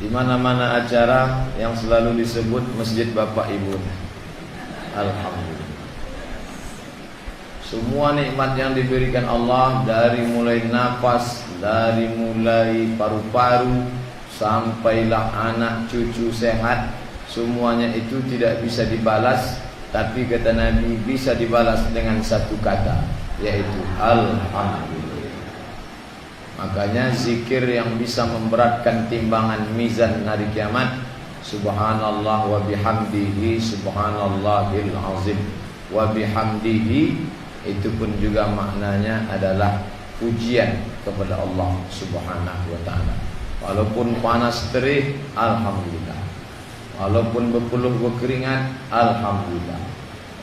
Di mana-mana acara yang selalu disebut masjid bapak ibu. Alhamdulillah. Semua nikmat yang diberikan Allah, dari mulai nafas, dari mulai paru-paru, sampailah anak cucu sehat, semuanya itu tidak bisa dibalas. Tapi kata Nabi, bisa dibalas dengan satu kata, yaitu Alhamdulillah. Makanya zikir yang bisa memberatkan timbangan mizan hari kiamat, Subhanallah wa bihamdihi subhanallahil azim. Wa bihamdihi itu pun juga maknanya adalah pujian kepada Allah Subhanahu wa ta'ala. Walaupun panas terik, alhamdulillah. Walaupun berpeluh berkeringat, alhamdulillah.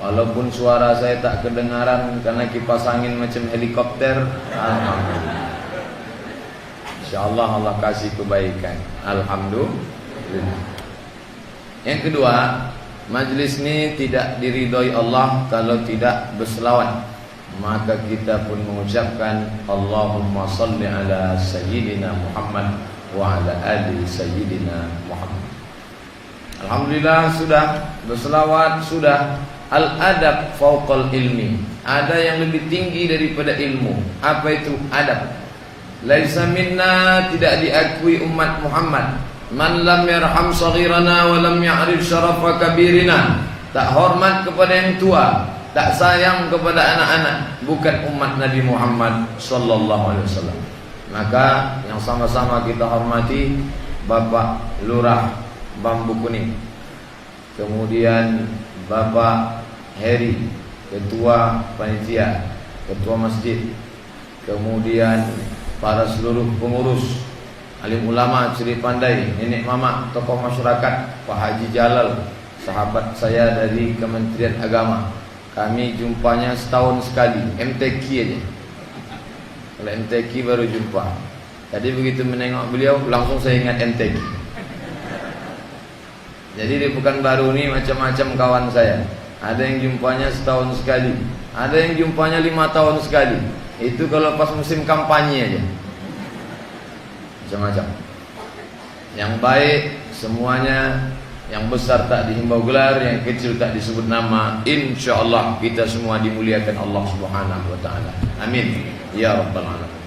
Walaupun suara saya tak kedengaran karena kipas angin macam helikopter, alhamdulillah. InsyaAllah Allah kasih kebaikan, alhamdulillah. Yang kedua, majlis ini tidak diridhoi Allah kalau tidak berselawat. Maka kita pun mengucapkan Allahumma salli ala Sayyidina Muhammad wa ala ali Sayyidina Muhammad. Alhamdulillah sudah berselawat, sudah. Al-adab fauqal ilmi. Ada yang lebih tinggi daripada ilmu. Apa itu adab? Laisa minna, tidak diakui umat Muhammad, man lam yarham saghirana wa lam ya'rif syarafa kabirina. Tak hormat kepada yang tua, tak sayang kepada anak-anak, bukan umat Nabi Muhammad sallallahu alaihi wasallam. Maka yang sama-sama kita hormati Bapak Lurah Bambu Kuning, kemudian Bapak Heri, Ketua Panitia, Ketua Masjid, kemudian para seluruh pengurus, alim ulama, ciri pandai, nenek mama, tokoh masyarakat, Pak Haji Jalal, sahabat saya dari Kementerian Agama. Kami jumpanya setahun sekali, MTQ aja. Kalau MTQ baru jumpa. Tadi begitu menengok beliau, langsung saya ingat MTQ. Jadi di Pekanbaru ini macam-macam kawan saya. Ada yang jumpanya setahun sekali, ada yang jumpanya 5 tahun sekali. Itu kalau pas musim kampanye aja. Macam-macam. Yang baik semuanya, yang besar tak dihimbau gelar, yang kecil tak disebut nama. InsyaAllah kita semua dimuliakan Allah Subhanahu wa ta'ala. Amin ya rabbal alamin.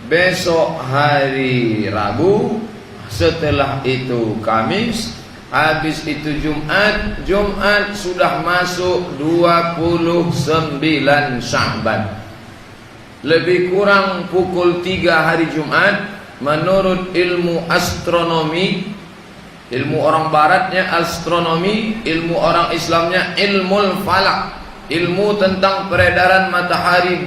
Besok hari Rabu, setelah itu Kamis, habis itu Jumat. Jumat sudah masuk 29 Sya'ban. Lebih kurang pukul 3 hari Jumat, menurut ilmu astronomi, ilmu orang baratnya astronomi, ilmu orang Islamnya ilmul falak, ilmu tentang peredaran matahari,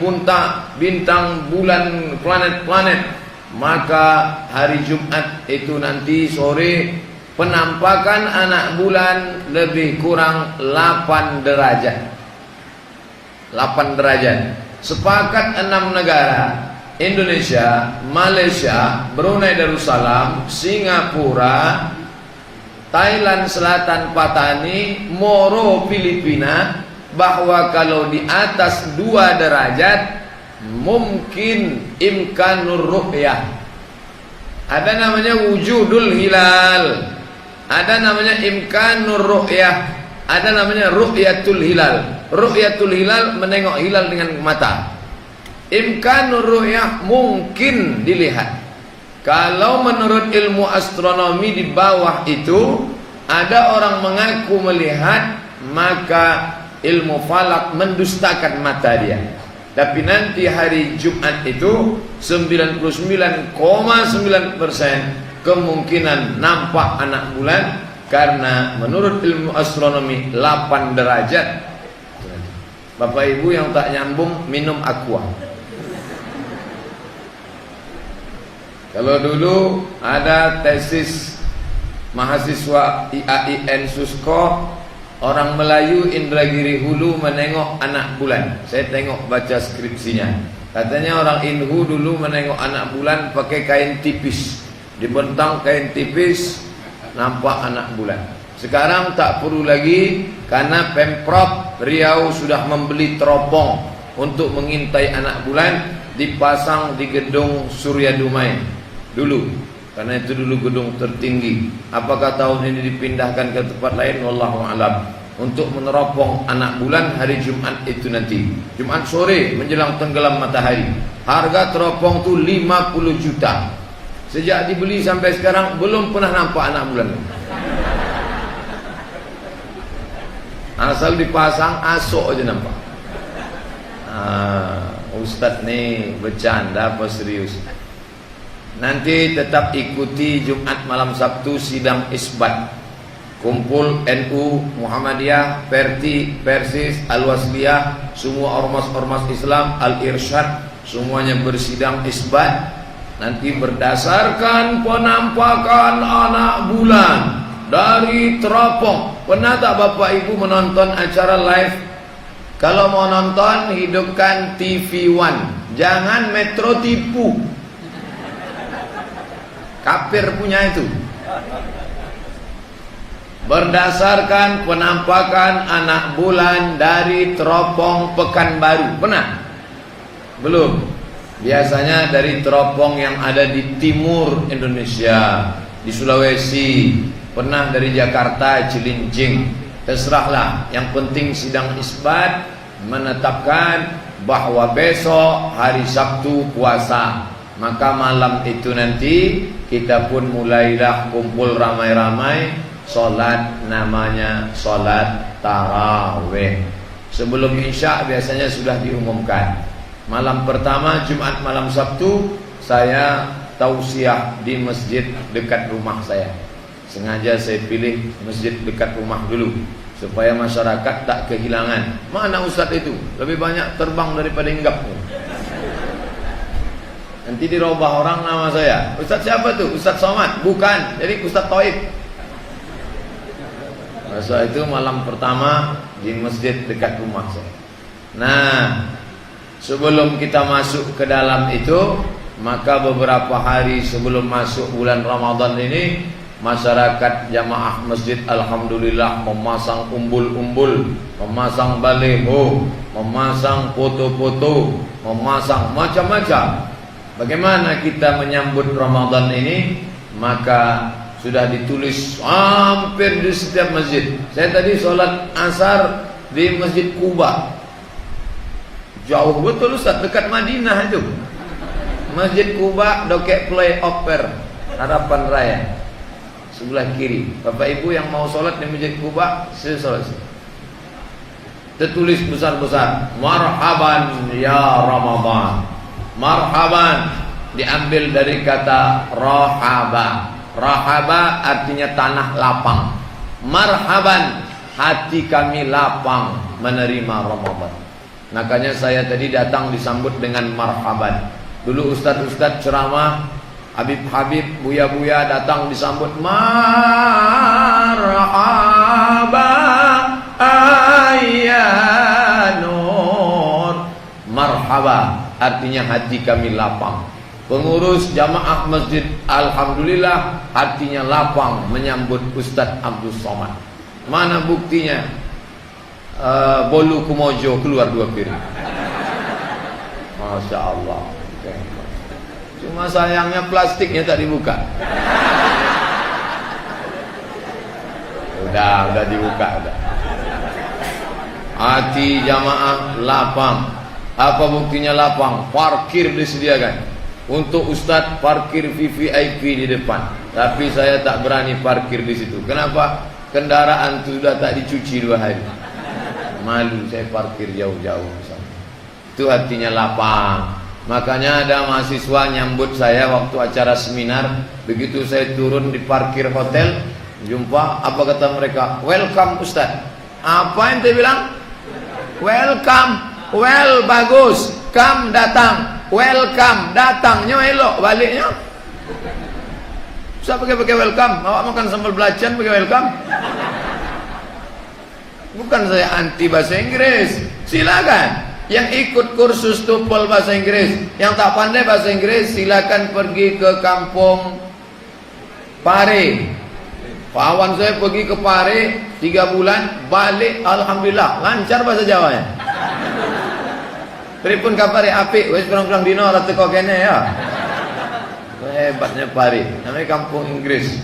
bintang, bulan, planet-planet. Maka hari Jumat itu nanti sore, penampakan anak bulan lebih kurang 8 derajat. 8 derajat. Sepakat 6 negara, Indonesia, Malaysia, Brunei Darussalam, Singapura, Thailand Selatan Patani, Moro Filipina, bahwa kalau di atas 2 derajat mungkin imkanur ru'yah. Ada namanya wujudul hilal, ada namanya imkanur ru'yah, ada namanya ru'yatul hilal. Ru'yatul hilal, menengok hilal dengan mata. Imkanur ru'yah, mungkin dilihat. Kalau menurut ilmu astronomi di bawah itu ada orang mengaku melihat, maka ilmu falak mendustakan mata dia. Tapi nanti hari Jumat itu 99,9% kemungkinan nampak anak bulan, karena menurut ilmu astronomi 8 derajat. Bapak Ibu yang tak nyambung, minum aqua. Kalau dulu ada tesis mahasiswa IAIN Susko, orang Melayu Indragiri Hulu menengok anak bulan. Saya tengok baca skripsinya. Katanya orang Inhu dulu menengok anak bulan pakai kain tipis, dibentang kain tipis, nampak anak bulan. Sekarang tak perlu lagi, karena Pemprov Riau sudah membeli teropong untuk mengintai anak bulan, dipasang di gedung Surya Dumai. Dulu karena itu dulu gedung tertinggi. Apakah tahun ini dipindahkan ke tempat lain? Wallahu a'lam. Untuk meneropong anak bulan hari Jumat itu nanti, Jumat sore menjelang tenggelam matahari. Harga teropong itu 50 juta. Sejak dibeli sampai sekarang belum pernah nampak anak bulan. Asal dipasang asok aja nampak. Ustadz nih bercanda apa serius? Nanti tetap ikuti Jumat malam Sabtu sidang isbat. Kumpul NU, Muhammadiyah, Perti, Persis, Al-Wasliyah, semua ormas-ormas Islam, Al-Irsyad, semuanya bersidang isbat. Nanti berdasarkan penampakan anak bulan dari teropong. Pernah tak Bapak Ibu menonton acara live? Kalau mau nonton, hidupkan TV One. Jangan Metro tipu. Kafir punya itu. Berdasarkan penampakan anak bulan dari teropong Pekanbaru. Pernah? Belum. Biasanya dari teropong yang ada di timur Indonesia, di Sulawesi. Pernah dari Jakarta, Cilincing. Terserahlah. Yang penting sidang isbat menetapkan bahwa besok hari Sabtu puasa. Maka malam itu nanti kita pun mulailah kumpul ramai-ramai. Solat namanya solat tarawih. Sebelum isya biasanya sudah diumumkan. Malam pertama Jumat malam Sabtu saya tausiah di masjid dekat rumah saya. Sengaja saya pilih masjid dekat rumah dulu supaya masyarakat tak kehilangan. Mana ustadz itu? Lebih banyak terbang daripada hinggap. Nanti dirubah orang nama saya. Ustadz siapa tuh? Ustadz Somad? Bukan. Jadi Ustadz Taib. Masa itu malam pertama di masjid dekat rumah saya. Nah, sebelum kita masuk ke dalam itu, maka beberapa hari sebelum masuk bulan Ramadan ini, masyarakat jamaah masjid alhamdulillah memasang umbul-umbul, memasang baliho, memasang foto-foto, memasang macam-macam. Bagaimana kita menyambut Ramadan ini? Maka sudah ditulis hampir di setiap masjid. Saya tadi sholat asar di Masjid Kuba. Jauh betul Ustaz, dekat Madinah itu. Masjid Kuba, Dokek Flyover, Harapan Raya, sebelah kiri. Bapak Ibu yang mau sholat di Masjid Kuba, saya sholat. Tertulis besar-besar, marhaban ya Ramadan. Marhaban diambil dari kata rahaba. Rahaba artinya tanah lapang. Marhaban, hati kami lapang menerima Ramadan. Makanya saya tadi datang disambut dengan marhaban. Dulu ustaz-ustaz ceramah, Habib-habib, buya-buya datang disambut marhaba ayyanur. Marhaba artinya hati kami lapang. Pengurus jamaah masjid alhamdulillah hatinya lapang menyambut Ustadz Abdul Somad. Mana buktinya? Bolu Kumojo keluar 2 piring. Masya Allah. Cuma sayangnya plastiknya tak dibuka. Udah dibuka udah. Hati jamaah lapang. Apa buktinya lapang? Parkir disediakan. Untuk Ustadz parkir VVIP di depan. Tapi saya tak berani parkir di situ. Kenapa? Kendaraan itu sudah tak dicuci 2 hari. Malu saya parkir jauh-jauh. Itu hatinya lapang. Makanya ada mahasiswa nyambut saya waktu acara seminar. Begitu saya turun di parkir hotel, jumpa, apa kata mereka? Welcome Ustadz. Apa yang dia bilang? Welcome. Well bagus. Come datang. Welcome, datangnya elok, baliknya usah pakai welcome. Awak makan sambal belacan pakai welcome. Bukan saya anti bahasa Inggris. Silakan yang ikut kursus TOEFL bahasa Inggris, yang tak pandai bahasa Inggris, silakan pergi ke kampung Pare. Kawan saya pergi ke Pare 3 bulan, balik alhamdulillah lancar bahasa Jawanya. Pripun kabare apik, wis pirang-pirang dina ora teko kene ya. Hebatnya Paris, namanya kampung Inggris.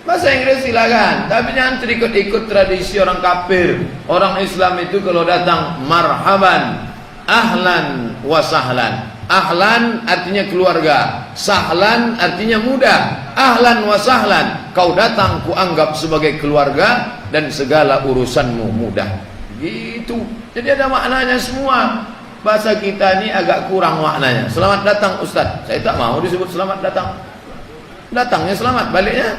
Bahasa Inggris silakan, tapi jangan ikut-ikut tradisi orang kafir. Orang Islam itu kalau datang marhaban, ahlan wa sahlan. Ahlan artinya keluarga, sahlan artinya mudah. Ahlan wa sahlan, kau datang kuanggap sebagai keluarga dan segala urusanmu mudah. Gitu. Jadi ada maknanya semua. Bahasa kita ini agak kurang maknanya. Selamat datang Ustaz, saya tak mau disebut selamat datang. Datangnya selamat, baliknya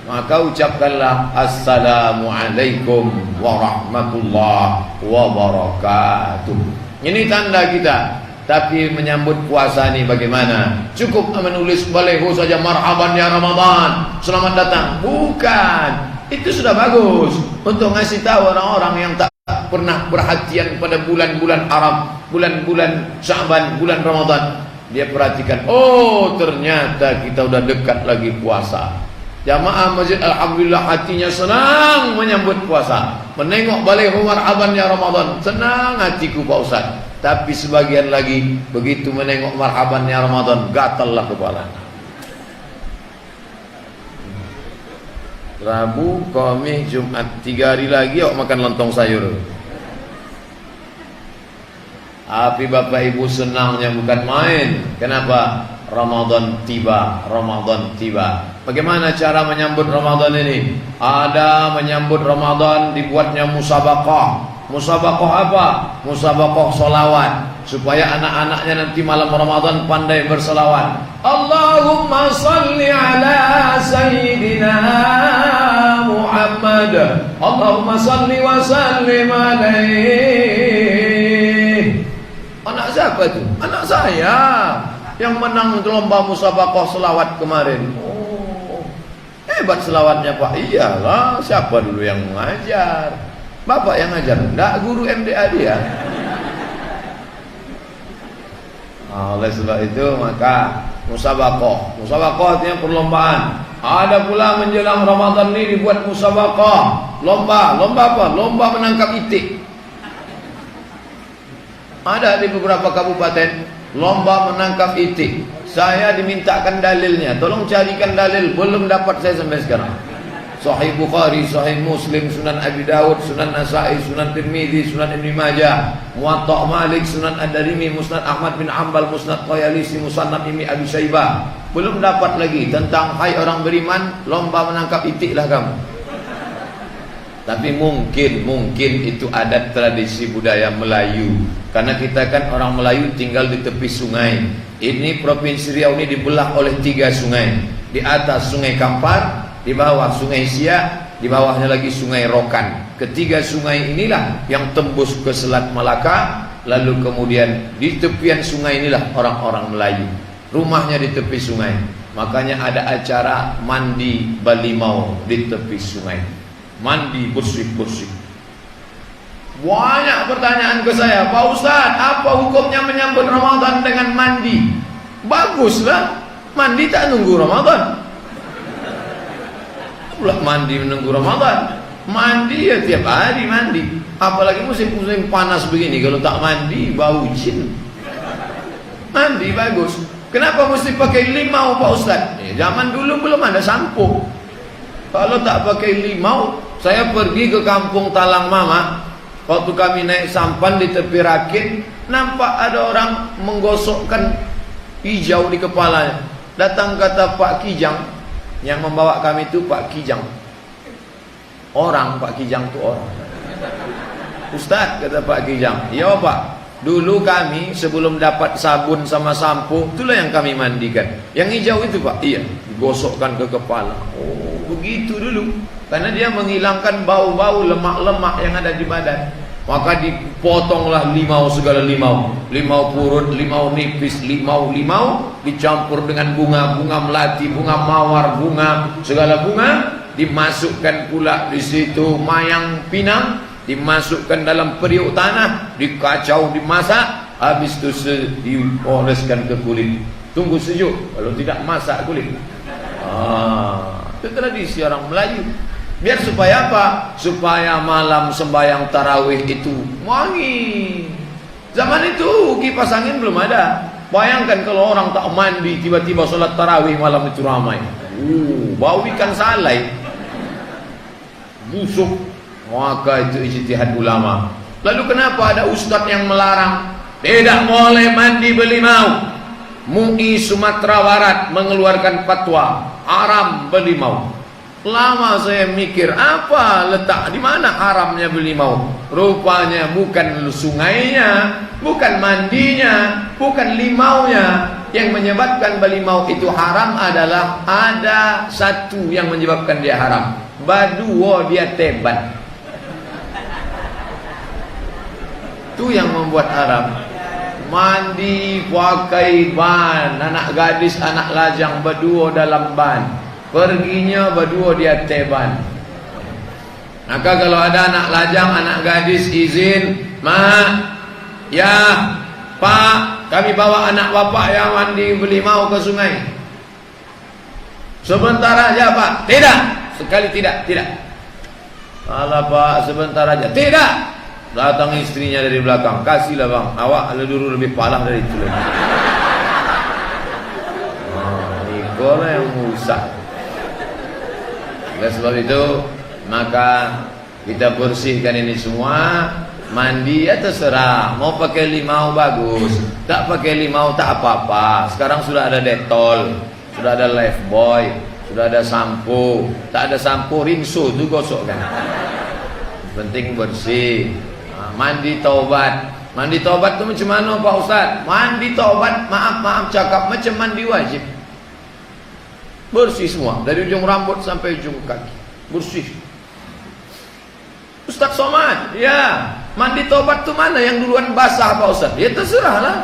maka ucapkanlah Assalamualaikum warahmatullahi wabarakatuh. Ini tanda kita. Tapi menyambut puasa ini bagaimana? Cukup menulis baleho saja, marhaban ya Ramadan, selamat datang. Bukan. Itu sudah bagus untuk ngasih tahu orang-orang yang tak pernah perhatian pada bulan-bulan Arab, bulan-bulan Sya'ban, bulan Ramadan. Dia perhatikan, oh ternyata kita udah dekat lagi puasa. Jamaah masjid alhamdulillah hatinya senang menyambut puasa. Menengok baleho marhaban ya Ramadan, senang hatiku Pak Ustaz. Tapi sebagian lagi begitu menengok marhaban ya Ramadan, gatallah kepala. Rabu, Kamis, Jumat, 3 hari lagi awak makan lontong sayur. Tapi Bapak Ibu senangnya bukan main. Kenapa? Ramadan tiba, Ramadan tiba. Bagaimana cara menyambut Ramadan ini? Ada menyambut Ramadan dibuatnya musabaqah. Musabaqah apa? Musabaqah solawat, supaya anak-anaknya nanti malam Ramadan pandai berselawat. Allahumma salli ala Sayyidina Muhammad, Allahumma salli wa sallim alaihi. Anak siapa itu? Anak saya yang menang lomba musabaqah selawat kemarin. Oh, hebat selawatnya Pak. Iyalah, siapa dulu yang mengajar? Bapak yang ngajar, enggak guru MDA dia. Oleh sebab itu maka musabaqah. Musabaqah artinya perlombaan. Ada pula menjelang Ramadan ini dibuat musabaqah. Lomba apa? Lomba menangkap itik. Ada di beberapa kabupaten lomba menangkap itik. Saya dimintakan dalilnya. Tolong carikan dalil, belum dapat saya sampai sekarang. Sahih Bukhari, Sahih Muslim, Sunan Abi Dawud, Sunan Nasa'i, Sunan Tirmidzi, Sunan Ibn Majah, Muwatta' Malik, Sunan Ad-Darimi, Musnad Ahmad bin Hanbal, Musnad Qayalisi, Musannaf Ibnu Abi Syaibah. Belum dapat lagi tentang hai orang beriman, lomba menangkap itiklah kamu. Tapi mungkin itu adat tradisi budaya Melayu. Karena kita kan orang Melayu tinggal di tepi sungai. Ini Provinsi Riau ini dibelah oleh 3 sungai. Di atas Sungai Kampar, di bawah Sungai Siak, di bawahnya lagi Sungai Rokan. Ketiga sungai inilah yang tembus ke Selat Malaka. Lalu kemudian di tepian sungai inilah orang-orang Melayu. Rumahnya di tepi sungai. Makanya ada acara mandi balimau di tepi sungai. Mandi bersih-bersih. Banyak pertanyaan ke saya, Pak Ustaz, apa hukumnya menyambut Ramadan dengan mandi? Baguslah, mandi tak nunggu Ramadan. Pula mandi menunggu Ramadan. Mandi ya tiap hari mandi. Apalagi musim-musim panas begini, kalau tak mandi bau jin. Mandi bagus. Kenapa mesti pakai limau Pak Ustaz? Ya, zaman dulu belum ada sampo. Kalau tak pakai limau, saya pergi ke kampung Talang Mama. Waktu kami naik sampan di tepi rakit, nampak ada orang menggosokkan hijau di kepalanya. Datang kata Pak Kijang, yang membawa kami itu Pak Kijang. Orang, Pak Kijang itu orang. Ustaz, kata Pak Kijang, iya Pak, dulu kami sebelum dapat sabun sama sampo, itulah yang kami mandikan. Yang hijau itu Pak, iya, digosokkan ke kepala. Oh, begitu dulu. Karena dia menghilangkan bau-bau lemak-lemak yang ada di badan. Maka dipotonglah limau, segala limau. Limau purut, limau nipis, limau dicampur dengan bunga melati, bunga mawar, segala bunga. Dimasukkan pula di situ mayang pinang, dimasukkan dalam periuk tanah, dikacau, dimasak. Habis itu dioleskan ke kulit. Tunggu sejuk, kalau tidak masak kulit. Itu tradisi orang Melayu. Biar supaya apa? Supaya malam sembahyang tarawih itu wangi. Zaman itu kipas angin belum ada. Bayangkan kalau orang tak mandi tiba-tiba sholat tarawih malam itu ramai. Bau ikan salai, busuk. Maka itu ijtihad ulama. Lalu kenapa ada ustadz yang melarang? Tidak boleh mandi belimau. MUI Sumatera Barat mengeluarkan fatwa haram belimau. Lama saya mikir, apa letak di mana haramnya belimau? Rupanya bukan sungainya, bukan mandinya, bukan limaunya. Yang menyebabkan belimau itu haram adalah ada satu yang menyebabkan dia haram. Baduo dia teban. Itu yang membuat haram. Mandi pakai ban, anak gadis, anak lajang berdua dalam ban. Perginya berdua dia teban. Maka kalau ada anak lajang, anak gadis izin, "Ma, ya, Pak, kami bawa anak bapak yang mandi belimau ke sungai." "Sebentar aja, Pak." "Tidak." Sekali tidak. "Alah, Pak, sebentar aja." "Tidak." Datang istrinya dari belakang, "Kasihlah, Bang, awak dulu lebih palah dari itu." Ikolah yang usah. Oleh sebab itu, maka kita bersihkan ini semua. Mandi ya terserah, mau pakai limau bagus, tak pakai limau tak apa-apa. Sekarang sudah ada Dettol, sudah ada Lifebuoy, sudah ada sampo. Tak ada sampo, rinso tu gosok kan. Penting bersih. Mandi taubat. Mandi taubat tu macam mana Pak Ustaz? Mandi taubat, maaf cakap, macam mandi wajib. Bersih semua, dari ujung rambut sampai ujung kaki. Bersih. Ustaz Somad, ya, mandi taubat tu mana yang duluan basah Pak Ustaz? Ya terserahlah.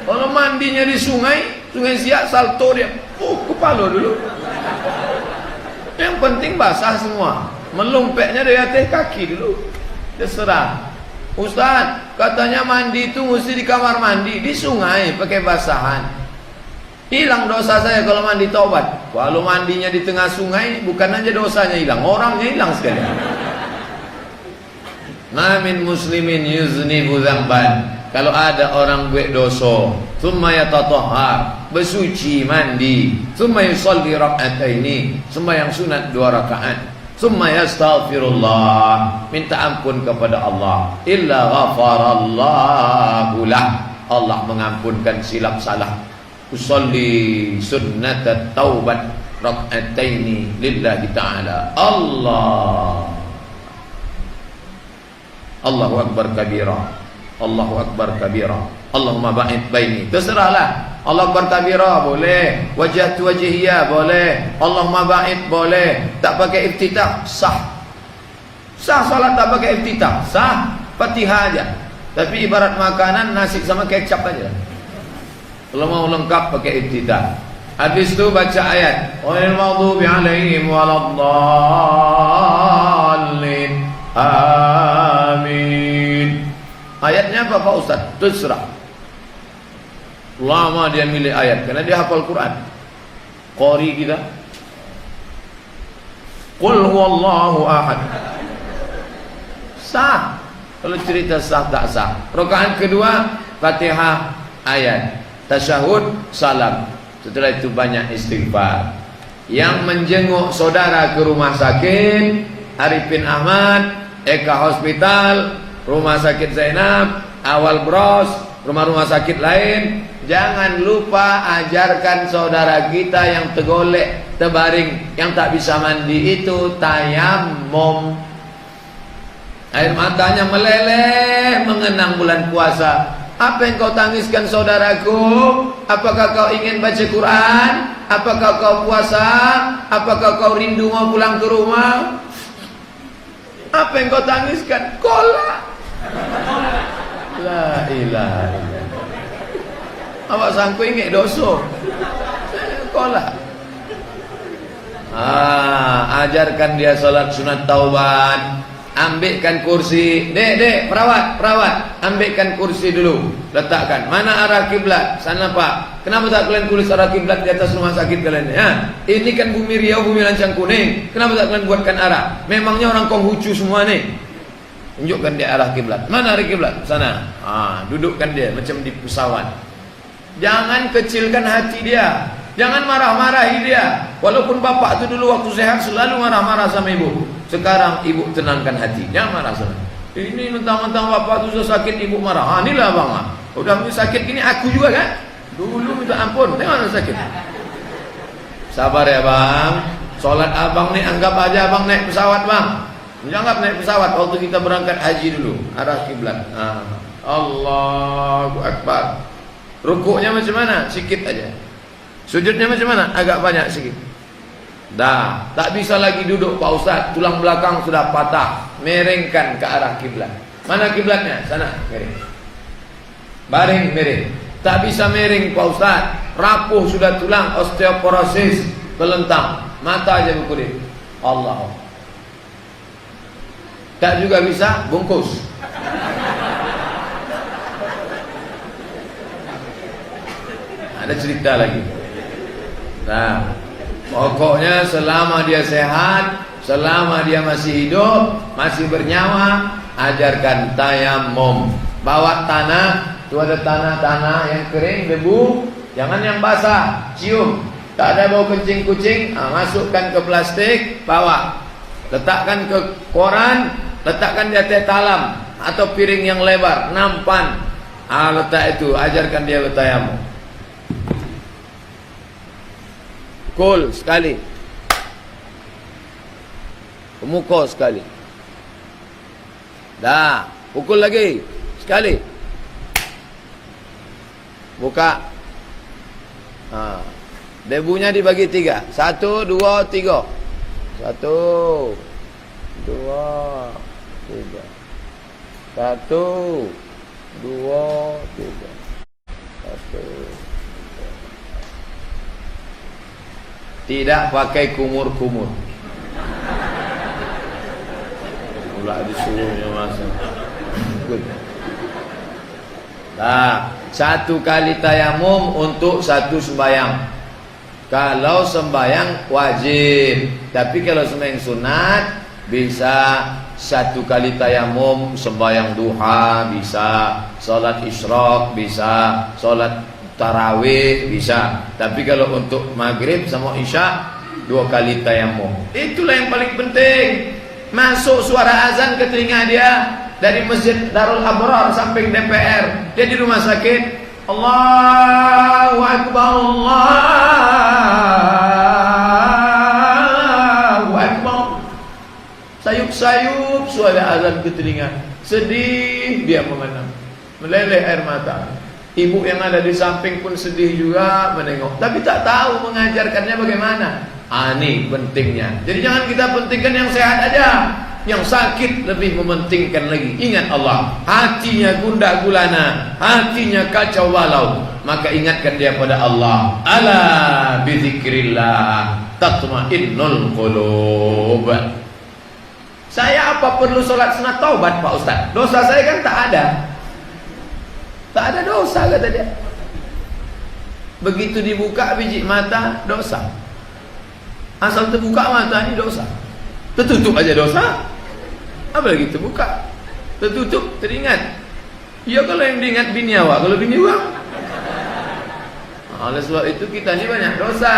Kalau mandinya di sungai Siak, salto dia, kepala dulu. Yang penting basah semua. Melumpeknya dari atas kaki dulu. Terserah. Ustaz, katanya mandi itu mesti di kamar mandi, di sungai pakai basahan. Hilang dosa saya kalau mandi taubat. Kalau mandinya di tengah sungai, bukan aja dosanya hilang, orangnya hilang sekali. Ma min muslimin yuznibu dzamban. Kalau ada orang buat dosa, thumma yatatahhar, bersuci mandi, thumma yusalli rak'ataini, sembahyang sunat 2 rakaat, thumma yastaghfirullah, minta ampun kepada Allah, illa ghafarallahu lah, Allah mengampunkan silap salah. Usalli sunnatat taubat rak'ataini lillahi ta'ala. Allahu akbar kabira, Allahu akbar kabira, Allahumma ba'id baini. Terserahlah. Allah akbar kabira boleh, wajhatu wajhiyah boleh, Allahumma ba'id boleh. Tak pakai iftitah sah. Sah salat tak pakai iftitah sah, Fatihah aja. Tapi ibarat makanan nasi sama kecap aja. Kalau mau lengkap pakai iftitah. Habis itu baca ayat, ghairil maghdubi 'alaihim waladdallin. Amin. Ayatnya apa Pak Ustaz? Terserah. Lama dia milih ayat karena dia hafal Quran. Qori kita. Qul huwallahu ahad. Sah. Kalau cerita sah tak sah. Rakaat kedua Fatihah ayat, tasyahud salam. Setelah itu banyak istighfar. Yang menjenguk saudara ke rumah sakit, Arifin Ahmad, Eka Hospital, Rumah Sakit Zainab, Awal Bros, rumah-rumah sakit lain, jangan lupa ajarkan saudara kita yang tergolek, terbaring, yang tak bisa mandi itu tayammum. Air matanya meleleh mengenang bulan puasa. Apa yang kau tangiskan saudaraku? Apakah kau ingin baca Quran? Apakah kau puasa? Apakah kau rindu mau pulang ke rumah? Apa yang kau tangiskan? Kolak. La ilaha illallah. Awak sangku ingat dosa. Kolak. Ajarkan dia salat sunat taubat. Ambilkan kursi. Dek, perawat, ambilkan kursi dulu. Letakkan. Mana arah kiblat? Sana Pak. Kenapa tak kalian tulis arah kiblat di atas rumah sakit kalian? Ya, ini kan bumi Riau, bumi Lancang Kuning. Kenapa tak kalian buatkan arah? Memangnya orang Konghucu semua nih. Tunjukkan dia arah kiblat. Mana arah kiblat? Sana. Dudukkan dia macam di pesawat. Jangan kecilkan hati dia. Jangan marah-marahi dia. Walaupun bapak itu dulu waktu sehat selalu marah-marah sama ibu. Sekarang ibu tenangkan hati. Jangan marah sama. Ini mentang-mentang bapak itu sudah sakit ibu marah. Inilah bang. Udah sakit gini aku juga kan. Dulu minta ampun. Tengok sakit. Sabar ya bang. Sholat abang nih anggap aja abang naik pesawat bang. Jangan naik pesawat waktu kita berangkat haji dulu. Arah kiblat. Allahu Akbar. Rukuknya macam mana? Sikit aja. Sujudnya macam mana? Agak banyak sikit. Dah, tak bisa lagi duduk Pak Ustaz. Tulang belakang sudah patah. Miringkan ke arah kiblat. Mana kiblatnya? Sana, miring. Baring, miring. Tak bisa miring Pak Ustaz. Rapuh sudah tulang, osteoporosis, belentang. Mata aja berkulit. Allah. Tak juga bisa bungkus. Ada cerita lagi. Nah, pokoknya selama dia sehat, selama dia masih hidup, masih bernyawa, ajarkan tayamum. Bawa tanah, itu ada tanah-tanah yang kering, debu, jangan yang basah, cium. Tak ada bau kencing kucing, masukkan ke plastik, bawa. Letakkan ke koran, letakkan di atas talam atau piring yang lebar, nampan. Letak itu, ajarkan dia bertayamum. Pukul sekali. Pemukul sekali. Dah, pukul lagi sekali. Buka. Debunya dibagi 3. 1, 2, 3. 1, 2, 3. 1, 2, 3. 1. Tidak pakai kumur-kumur. Pula disuruhnya masuk. Nah, 1 kali tayamum untuk 1 sembahyang. Kalau sembahyang wajib, tapi kalau sembahyang sunat bisa 1 kali tayamum, sembahyang duha bisa, salat isyraq bisa, salat tarawih bisa. Tapi kalau untuk maghrib sama isya 2 kali tayamum. Itulah yang paling penting. Masuk suara azan ke telinga dia dari Masjid Darul Abrar samping DPR. Dia di rumah sakit. Allahu Akbar, Allahu Akbar. Sayup-sayup suara azan ke telinga. Sedih dia memandang, meleleh air mata. Ibu yang ada di samping pun sedih juga menengok, tapi tak tahu mengajarkannya bagaimana. Ini pentingnya. Jadi jangan kita pentingkan yang sehat aja, yang sakit lebih mementingkan lagi. Ingat Allah. Hatinya gundah gulana, hatinya kacau balau, maka ingatkan dia pada Allah. Ala bizikrillah tatmainnul qulub. Saya apa perlu sholat sunat taubat Pak Ustaz? Dosa saya kan tak ada. Tak ada dosa kata dia. Begitu dibuka biji mata, dosa. Asal terbuka mata ini dosa. Tertutup aja dosa. Apalagi terbuka. Tertutup teringat. Ya kalau yang diingat bini awak, kalau bini awak. Oleh sebab itu kita ini banyak dosa.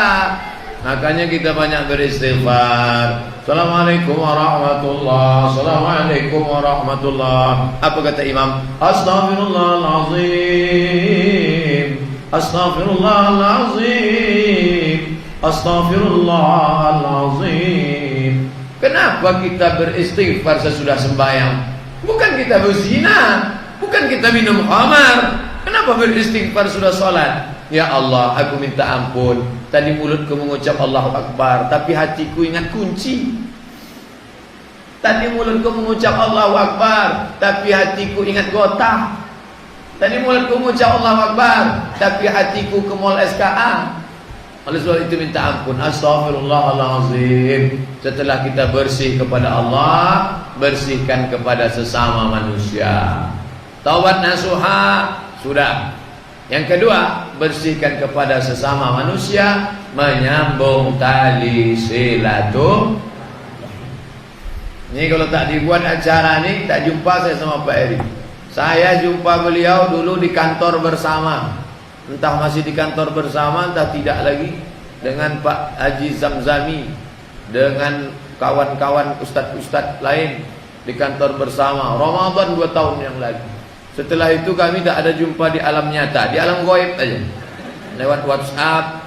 Makanya kita banyak beristighfar. Assalamualaikum warahmatullahi. Assalamualaikum warahmatullahi. Apa kata imam? Astaghfirullahalazim. Astaghfirullahalazim. Astaghfirullahalazim. Kenapa kita beristighfar sesudah sembahyang? Bukan kita berzina, bukan kita minum khamar. Kenapa beristighfar sudah salat? Ya Allah, aku minta ampun. Tadi mulutku mengucap Allahu Akbar, tapi hatiku ingat kunci. Tadi mulutku mengucap Allahu Akbar, tapi hatiku ingat gotah. Tadi mulutku mengucap Allahu Akbar, tapi hatiku ke mall SKA. Oleh sebab itu minta ampun. Astaghfirullahalazim. Setelah kita bersih kepada Allah, bersihkan kepada sesama manusia. Taubat nasuha sudah. Yang kedua, bersihkan kepada sesama manusia, menyambung tali silaturahmi. Ini kalau tak dibuat acara ni, tak jumpa saya sama Pak Eri. Saya jumpa beliau dulu di kantor bersama. entah masih di kantor bersama, entah tidak lagi, dengan Pak Haji Zamzami, dengan kawan-kawan ustadz-ustadz lain di kantor bersama Ramadan 2 tahun yang lalu. Setelah itu kami tak ada jumpa di alam nyata, di alam gaib aja, lewat WhatsApp,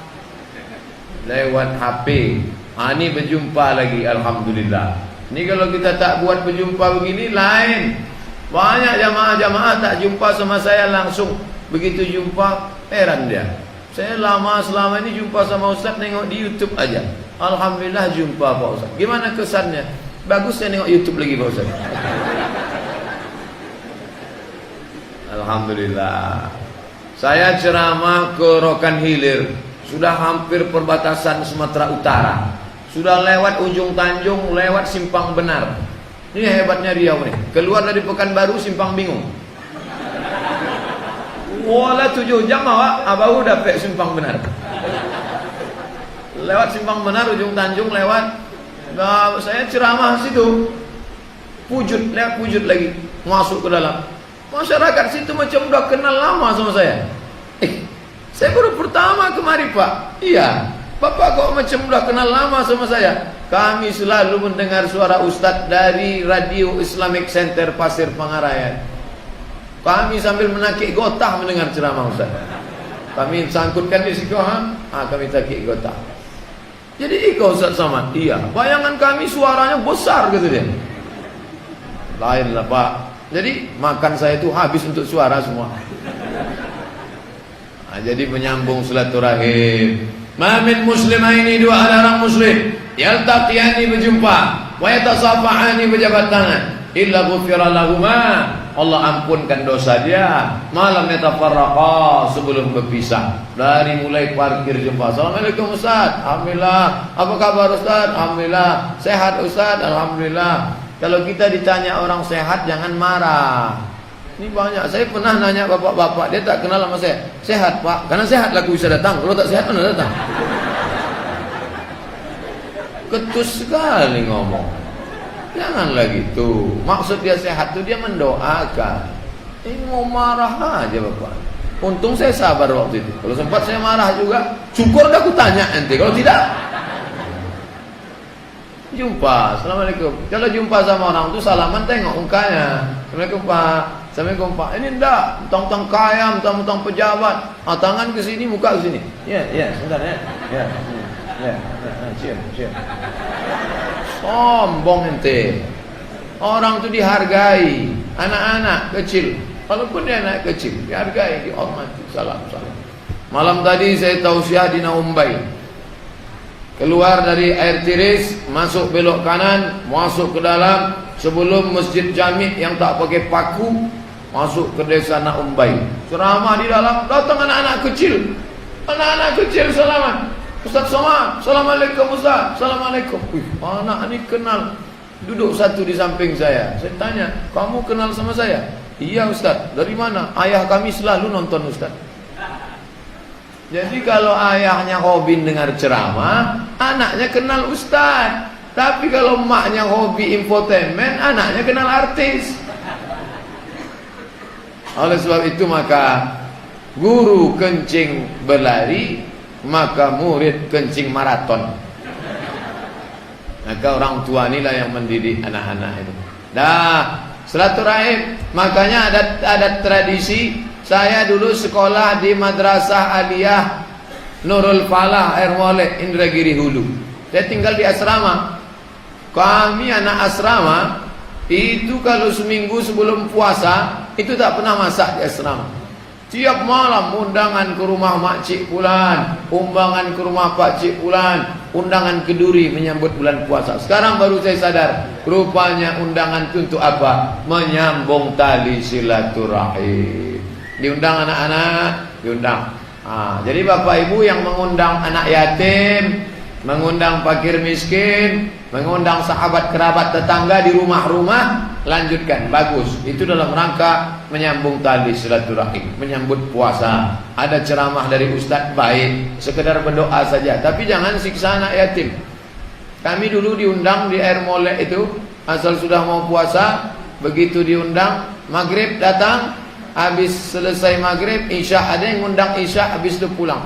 lewat HP. Ini berjumpa lagi, alhamdulillah. Ini kalau kita tak buat berjumpa begini lain. Banyak jamaah-jamaah tak jumpa sama saya langsung. Begitu jumpa, heran dia. Saya lama selama ini jumpa sama Ustaz nengok di YouTube aja. Alhamdulillah jumpa Pak Ustaz. Gimana kesannya? Bagus saya nengok YouTube lagi Pak Ustaz. Alhamdulillah. Saya ceramah ke Rokan Hilir, sudah hampir perbatasan Sumatera Utara. Sudah lewat ujung Tanjung, lewat Simpang Benar. Ini hebatnya Riau nih. Keluar dari Pekanbaru Simpang Bingung. Wala 7 jam abah udah pe Simpang Benar. Lewat Simpang Benar ujung Tanjung lewat. Nah, saya ceramah situ. Pujut, lewat Pujut lagi, masuk ke dalam. Masyarakat situ macam udah kenal lama sama saya. Saya baru pertama kemari Pak. Iya, Bapak kok macam udah kenal lama sama saya. Kami selalu mendengar suara Ustadz dari Radio Islamic Center Pasir Pangarayan. Kami sambil menakik gotah mendengar ceramah Ustadz. Kami sangkutkan di situ, kami takik gotah. Jadi ikut Ustadz Samad. Iya, bayangan kami suaranya besar gitu dia. Lain lah Pak. Jadi makan saya itu habis untuk suara semua. Jadi menyambung silaturahim. Ma min muslimaini, 2 orang muslim yaltaqiyani berjumpa, wa yatasafahani berjabat tangan, illa ghufira lahuma, Allah ampunkan dosa dia, malam yatafarraqa, sebelum berpisah. Dari mulai parkir jumpa, Assalamualaikum Ustaz, alhamdulillah. Apa kabar Ustaz? Alhamdulillah. Sehat Ustaz? Alhamdulillah. Kalau kita ditanya orang sehat jangan marah. Ini banyak, saya pernah nanya bapak-bapak, dia tak kenal sama saya. Sehat Pak, karena sehat lah aku bisa datang. Kalau tak sehat mana datang? Ketus sekali ngomong. Janganlah gitu. Maksud dia sehat tu dia mendoakan. Ini mau marah aja bapak. Untung saya sabar waktu itu. Kalau sempat saya marah juga, syukur dah aku tanya nanti. Kalau tidak, jumpa, Assalamualaikum. Kalau jumpa sama orang tu salaman, tengok mukanya. Assalamualaikum Pak. Assalamualaikum Pak. Ini enggak, tentang kaya, tentang pejabat. Tangan ke sini, muka ke sini. Ya, sebentar ya. Ya, cium. Sombong ente. Orang tu dihargai. Anak-anak kecil, walaupun dia anak kecil, dihargai, dihormati. Salam. Malam tadi saya tausiah di Naumbai. Keluar dari air tiris, masuk belok kanan, masuk ke dalam, sebelum masjid jami yang tak pakai paku, masuk ke desa Naumbai. Ceramah di dalam, datang anak-anak kecil. Anak-anak kecil salaman. Ustaz Somad, Assalamualaikum Ustaz. Assalamualaikum. Anak ini kenal. Duduk satu di samping saya. Saya tanya, kamu kenal sama saya? Iya Ustaz. Dari mana? Ayah kami selalu nonton Ustaz. Jadi kalau ayahnya hobi dengar ceramah, anaknya kenal Ustaz. Tapi kalau maknya hobi infotainment, anaknya kenal artis. Oleh sebab itu maka guru kencing berlari, maka murid kencing maraton. Maka orang tua inilah yang mendidik anak-anak itu. Dah, silaturahim. Makanya ada tradisi. Saya dulu sekolah di Madrasah Aliyah Nurul Falah Air Molek Indragiri Hulu. Saya tinggal di asrama. Kami anak asrama itu kalau seminggu sebelum puasa itu tak pernah masak di asrama. Tiap malam undangan ke rumah makcik Fulan, undangan ke rumah pakcik Fulan, undangan ke duri menyambut bulan puasa. Sekarang baru saya sadar, rupanya undangan itu untuk apa? Menyambung tali silaturahim. Diundang anak-anak, diundang. Jadi bapak ibu yang mengundang anak yatim, mengundang fakir miskin, mengundang sahabat kerabat tetangga di rumah-rumah, lanjutkan, bagus. Itu dalam rangka menyambung tali silaturahim, menyambut puasa. Ada ceramah dari ustaz, baik, sekedar berdoa saja, tapi jangan siksa anak yatim. Kami dulu diundang di Air Molek itu, asal sudah mau puasa, begitu diundang, maghrib datang, habis selesai maghrib, isya, ada yang ngundang isya, habis itu pulang.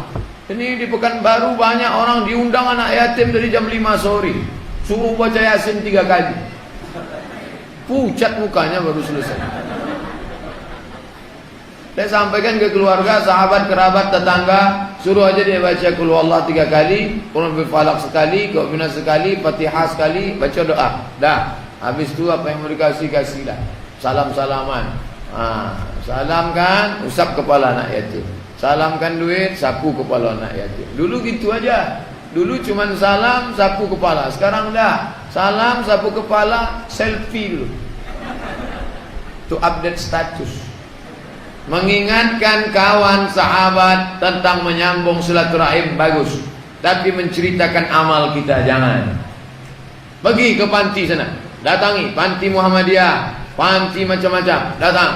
Ini di Pekanbaru banyak orang diundang anak yatim dari jam 5 sore. Suruh baca Yasin 3 kali. Pucat mukanya baru selesai. Saya sampaikan ke keluarga, sahabat, kerabat, tetangga, suruh aja dia baca Qul Huwallah 3 kali, Qul Falaq sekali, Qul Nas sekali, Fatihah sekali, baca doa. Dah. Habis itu apa yang mau dikasih, kasihlah. Salam-salaman. Salam kan, usap kepala anak yatim. Salamkan duit, sapu kepala anak yatim. Dulu gitu aja. Dulu cuman salam, sapu kepala. Sekarang dah, salam, sapu kepala, selfie dulu. To update status. Mengingatkan kawan sahabat tentang menyambung silaturahim bagus. Tapi menceritakan amal kita jangan. Pergi ke panti sana. Datangi panti Muhammadiyah, panti macam-macam. Datang.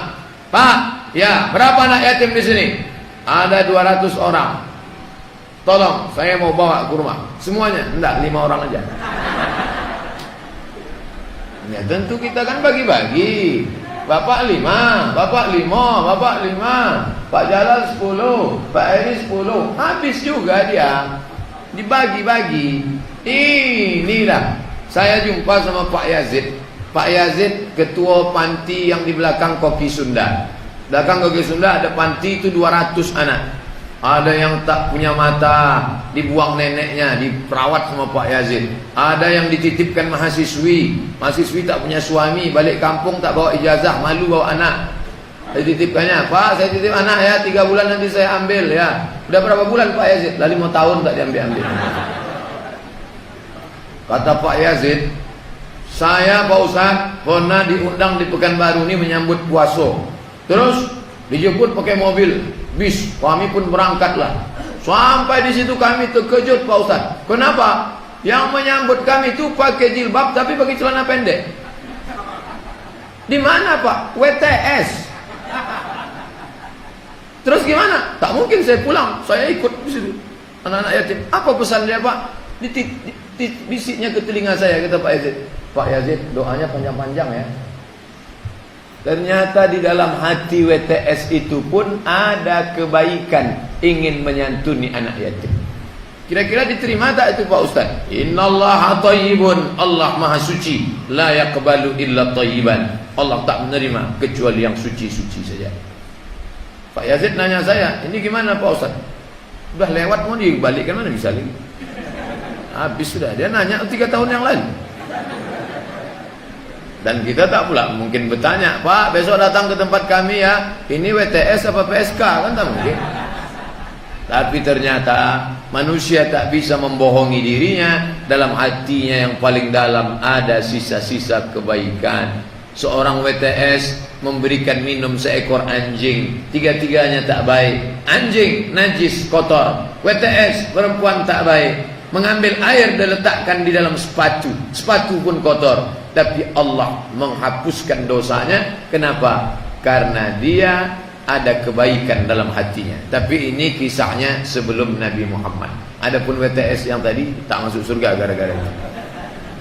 Pak, ya, berapa anak yatim di sini? Ada 200 orang. Tolong, saya mau bawa ke rumah. Semuanya? Enggak, 5 orang aja. Ya tentu kita kan bagi-bagi. Bapak 5, Bapak 5, Bapak 5, Pak Jalal 10, Pak Eri 10. Habis juga dia. Dibagi-bagi. Inilah. Saya jumpa sama Pak Yazid. Pak Yazid ketua panti yang di belakang Koki Sunda. Belakang Koki Sunda ada panti itu 200 anak. Ada yang tak punya mata, dibuang neneknya, diperawat sama Pak Yazid. Ada yang dititipkan mahasiswi. Mahasiswi tak punya suami, balik kampung tak bawa ijazah, malu bawa anak. Dititipkannya, Pak saya titip anak ya, 3 bulan nanti saya ambil ya. Udah berapa bulan Pak Yazid? Lah 5 tahun tak diambil-ambil. Kata Pak Yazid, saya Pak Ustaz pernah diundang di Pekanbaru ini menyambut puasa. Terus dijemput pakai mobil, bis, kami pun berangkatlah. Sampai di situ kami terkejut Pak Ustaz. Kenapa? Yang menyambut kami itu pakai jilbab tapi pakai celana pendek. Di mana Pak? WTS. Terus gimana? Tak mungkin saya pulang, saya ikut di situ. Anak-anak yatim. Apa pesan dia Pak? Bisiknya ke telinga saya, kata Pak Yazid. Pak Yazid, doanya panjang-panjang ya. Ternyata di dalam hati WTS itu pun ada kebaikan, ingin menyantuni anak yatim. Kira-kira diterima tak itu Pak Ustaz? Innallaha thayyibun, Allah Maha suci, la yaqbalu illa thayyiban. Allah tak menerima kecuali yang suci-suci saja. Pak Yazid nanya saya, ini gimana Pak Ustaz? Udah lewat mau dibalikkan mana bisa lagi? Habis sudah. Dia nanya 3 tahun yang lalu. Dan kita tak pula mungkin bertanya, Pak besok datang ke tempat kami ya, ini WTS apa PSK, kan tak mungkin. Tapi ternyata manusia tak bisa membohongi dirinya. Dalam hatinya yang paling dalam ada sisa-sisa kebaikan. Seorang WTS memberikan minum seekor anjing, 3-tiganya tak baik. Anjing najis kotor, WTS perempuan tak baik. Mengambil air dan letakkan di dalam sepatu, sepatu pun kotor. Tapi Allah menghapuskan dosanya. Kenapa? Karena dia ada kebaikan dalam hatinya. Tapi ini kisahnya sebelum Nabi Muhammad. Adapun WTS yang tadi tak masuk surga gara-gara itu.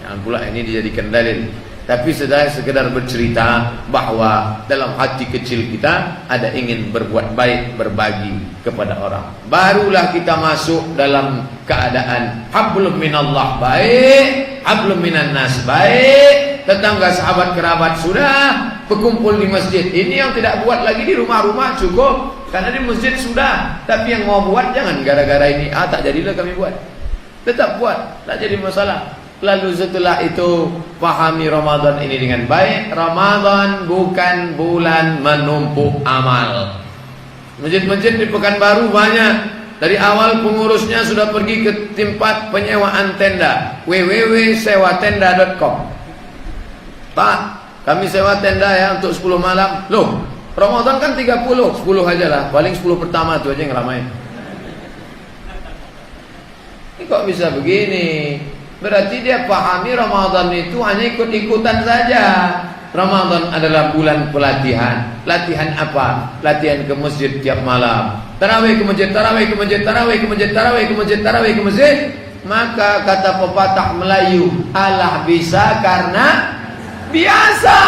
Jangan pula ini dijadikan dalil. Tapi saya sekedar bercerita bahwa dalam hati kecil kita ada ingin berbuat baik, berbagi kepada orang. Barulah kita masuk dalam keadaan hablum minallah baik, hablum minan nas baik. Tetangga, sahabat, kerabat sudah berkumpul di masjid. Ini yang tidak buat lagi di rumah-rumah cukup, karena di masjid sudah. Tapi yang mau buat jangan gara-gara ini tak jadilah kami buat. Tetap buat, tak jadi masalah. Lalu setelah itu pahami Ramadan ini dengan baik. Ramadan bukan bulan menumpuk amal. Masjid-masjid di Pekanbaru banyak. Dari awal pengurusnya sudah pergi ke tempat penyewaan tenda, www.sewatenda.com. Pak, kami sewa tenda ya untuk 10 malam. Loh, Ramadan kan 30, 10 aja lah. Paling 10 pertama itu aja yang ramai. Ini kok bisa begini? Berarti dia pahami Ramadan itu hanya ikut-ikutan saja. Ramadan adalah bulan pelatihan. Latihan apa? Latihan ke masjid tiap malam. Tarawih ke masjid, tarawih ke masjid, tarawih ke masjid, tarawih ke masjid, tarawih ke masjid. Maka kata pepatah Melayu, Allah bisa karena biasa.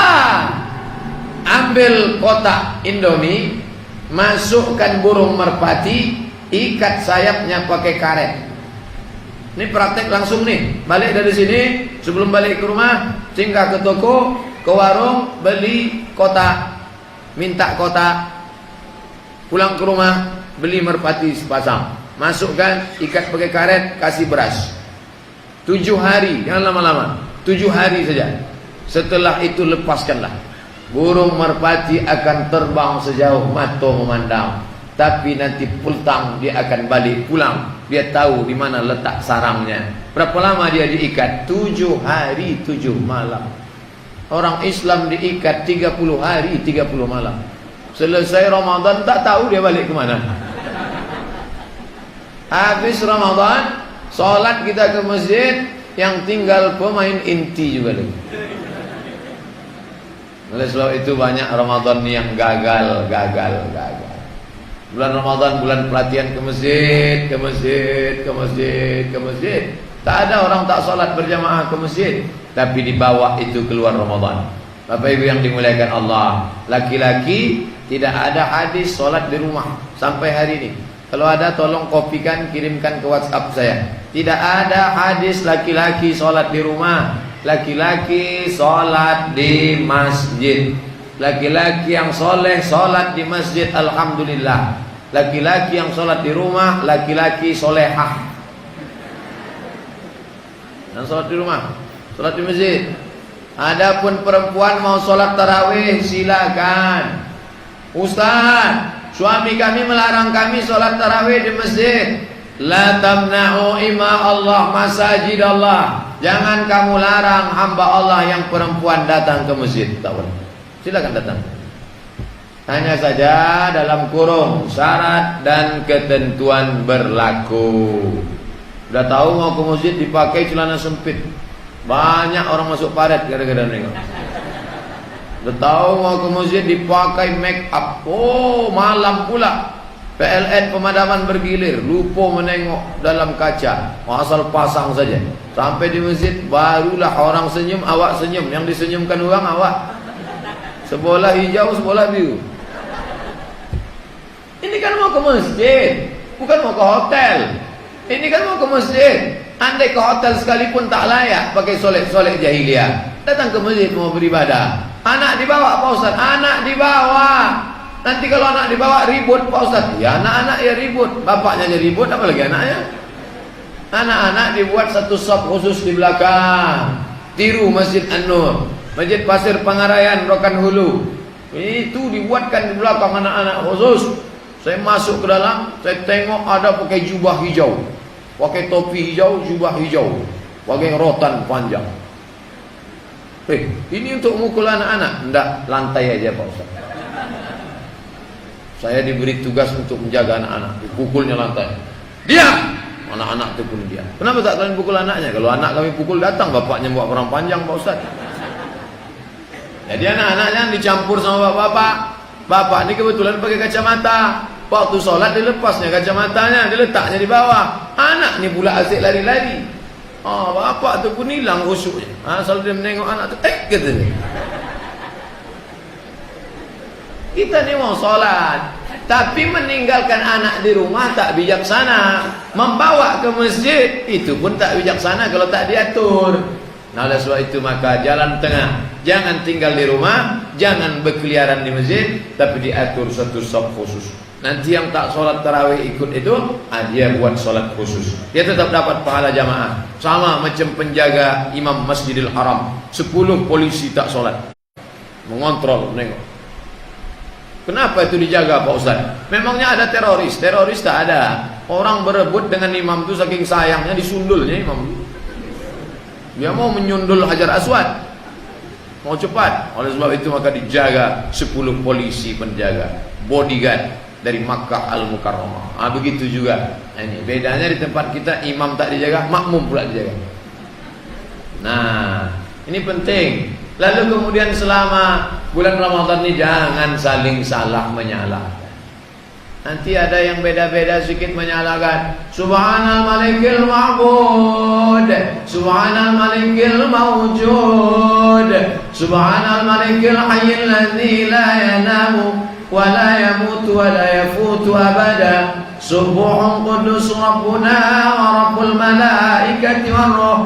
ambil kotak Indomie, masukkan burung merpati, ikat sayapnya pakai karet. Ini praktek langsung nih. Balik dari sini, sebelum balik ke rumah, singgah ke toko, ke warung, beli kotak, minta kotak, pulang ke rumah, beli merpati sepasang, masukkan, ikat pakai karet, kasih beras. 7 hari, jangan lama-lama, 7 hari saja. Setelah itu lepaskanlah. Burung merpati akan terbang sejauh mata memandang, tapi nanti petang dia akan balik pulang. Dia tahu di mana letak sarangnya. Berapa lama dia diikat? 7 hari 7 malam. Orang Islam diikat 30 hari 30 malam. Selesai Ramadan tak tahu dia balik ke mana. Habis Ramadan, sholat kita ke masjid, yang tinggal pemain inti juga lagi. Oleh sebab itu banyak Ramadan yang gagal. Bulan Ramadan bulan pelatihan ke masjid. Tak ada orang tak sholat berjamaah ke masjid, tapi di bawah itu keluar Ramadan. Bapak Ibu yang dimuliakan Allah, laki-laki tidak ada hadis sholat di rumah sampai hari ini. Kalau ada tolong kopikan, kirimkan ke WhatsApp saya. Tidak ada hadis laki-laki sholat di rumah. Laki-laki sholat di masjid. Laki-laki yang soleh sholat di masjid, alhamdulillah. Laki-laki yang sholat di rumah, laki-laki solehah. Dan sholat di rumah, sholat di masjid. Adapun perempuan mau sholat tarawih, silakan. Ustaz, suami kami melarang kami sholat tarawih di masjid. La tamna'u ima Allah masajid Allah. Jangan kamu larang hamba Allah yang perempuan datang ke masjid. Tak boleh. Silakan datang. Hanya saja dalam kurung syarat dan ketentuan berlaku. Sudah tahu mau ke masjid dipakai celana sempit. Banyak orang masuk paret gara-gara nengok. Sudah tahu mau ke masjid dipakai make up. Oh, malam pula. PLN pemadaman bergilir, lupa menengok dalam kaca, asal pasang saja. Sampai di masjid barulah orang senyum, awak senyum. Yang disenyumkan orang awak. Sebelah hijau, sebelah biru. Ini kan mau ke masjid, bukan mau ke hotel. Ini kan mau ke masjid. Andai ke hotel sekalipun tak layak pakai solek-solek jahiliyah. Datang ke masjid mau beribadah. Anak dibawa Pak Ustaz, anak dibawa. Nanti kalau anak dibawa ribut Pak Ustaz. Ya anak-anak ya ribut, bapaknya aja ribut, apalagi anaknya. Anak-anak dibuat satu sop khusus di belakang. Tiru Masjid An-Nur, Masjid Pasir Pangarayan, Rokan Hulu. Itu dibuatkan di belakang anak-anak khusus. Saya masuk ke dalam, saya tengok ada pakai jubah hijau, pakai topi hijau, jubah hijau, pakai rotan panjang. Ini untuk mukul anak-anak? Enggak, lantai aja Pak Ustaz. Saya diberi tugas untuk menjaga anak-anak, dipukulnya lantai. Diam! Anak-anak itu pun diam. Kenapa tak kalian pukul anaknya? Kalau anak kami pukul datang, bapaknya buat perang panjang Pak Ustaz. Jadi anak-anaknya dicampur sama bapak-bapak. Bapak ini kebetulan pakai kacamata. Waktu sholat dilepasnya kacamatanya, diletaknya di bawah. Anak ini pula asyik lari-lari. Bapak tu pun hilang khusyuknya. Asal dia menengok anak tu, katanya. Kita ni mau sholat, tapi meninggalkan anak di rumah tak bijaksana. Membawa ke masjid itu pun tak bijaksana kalau tak diatur. Nah, oleh sebab itu maka jalan tengah. Jangan tinggal di rumah, jangan berkeliaran di masjid, tapi diatur satu saf khusus. Nanti yang tak sholat tarawih ikut itu, dia buat sholat khusus. Dia tetap dapat pahala jamaah. Sama macam penjaga imam Masjidil Haram. 10 polisi tak sholat, mengontrol, menengok. Kenapa itu dijaga Pak Ustaz? Memangnya ada teroris? Teroris tak ada. Orang berebut dengan imam itu saking sayangnya disundulnya imam. Dia mau menyundul Hajar Aswad, mau cepat. Oleh sebab itu maka dijaga 10 polisi penjaga, bodyguard dari Makkah Al-Mukarramah. Begitu juga. Ini bedanya di tempat kita imam tak dijaga, makmum pula dijaga. Nah, ini penting. Lalu kemudian selama bulan Ramadan ini jangan saling salah menyalahkan. Nanti ada yang beda-beda sedikit menyalahkan. Subhanal malikil ma'bud, Subhanal malikil mawjud, Subhanal malikil hayyil ladzi la yanamu wa la yamutu wa la yafutu abada. Subuhun qudus rabbuna wa rabbul malaikati war ruh.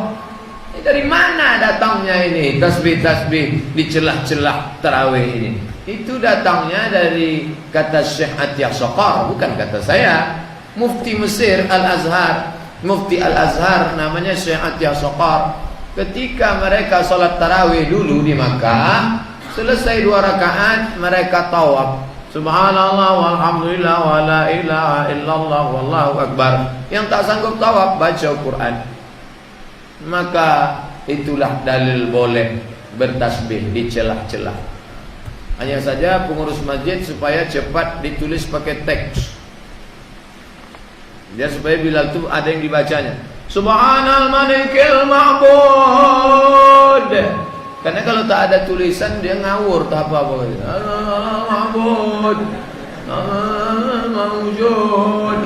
Dari mana datangnya ini tasbih-tasbih di celah-celah tarawih ini? Itu datangnya dari kata Syekh Atiyah Soqar, bukan kata saya. Mufti Mesir Al-Azhar, Mufti Al-Azhar namanya Syekh Atiyah Soqar. Ketika mereka sholat tarawih dulu di Makkah, selesai 2 rakaat mereka tawaf. Subhanallah walhamdulillah wa la ilaha illallah wallahu akbar. Yang tak sanggup tawaf baca Quran. Maka itulah dalil boleh bertasbih di celah-celah. Hanya saja pengurus masjid supaya cepat ditulis pakai teks, biar supaya bila itu ada yang dibacanya. Subhanal malikil ma'bud. Karena kalau tak ada tulisan dia ngawur tak apa-apa. Ma'bud, mawjud.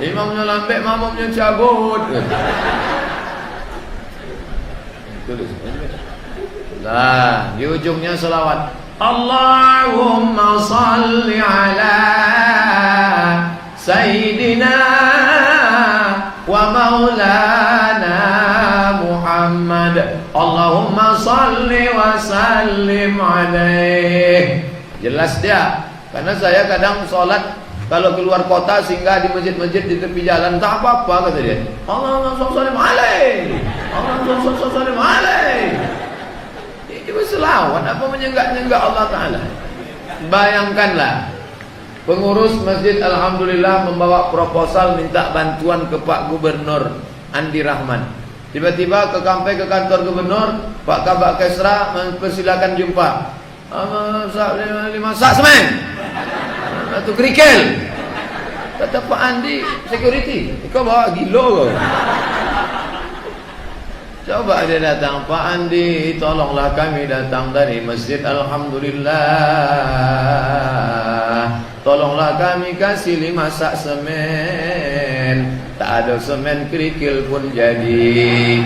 Imamnya lambat, makmumnya cabut. Nah, di ujungnya selawat. Allahumma salli ala Sayyidina wa maulana Muhammad. Allahumma salli wa sallim alaih. Jelas dia. Karena saya kadang sholat kalau keluar kota singgah di masjid-masjid di tepi jalan, tak apa-apa kata dia. Allahumma salli alaih. Allahumma salli alaih. Itu selawat apa menyenggak-nyenggak Allah Ta'ala. Bayangkanlah, pengurus masjid alhamdulillah membawa proposal minta bantuan ke Pak Gubernur Andi Rahman. Tiba-tiba sampai ke kantor gubernur, Pak Kabak Kesra mempersilakan jumpa. Sak semen, satu kerikil. Kata Pak Andi, security, kau bawa gilo kau. Coba dia datang, Pak Andi, tolonglah kami datang dari masjid alhamdulillah. Tolonglah kami kasih 5 sak semen. Tak ada semen kerikil pun jadi.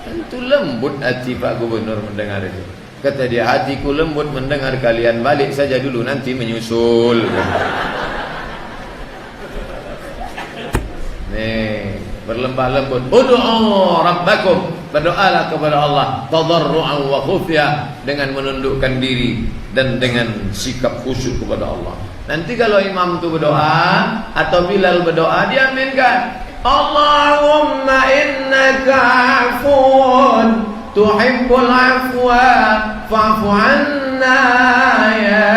Tentu lembut hati Pak Gubernur mendengar itu. Kata dia, hatiku lembut mendengar kalian, balik saja dulu nanti menyusul. Nih, berlembah lembut. Ud'u rabbakum, berdoalah kepada Allah tadarru'an wa khufya, dengan menundukkan diri dan dengan sikap khusyuk kepada Allah. Nanti kalau imam itu berdoa atau Bilal berdoa, diaminkan. Allahumma innaka afun tuhibbul afwa fa'fu anna ya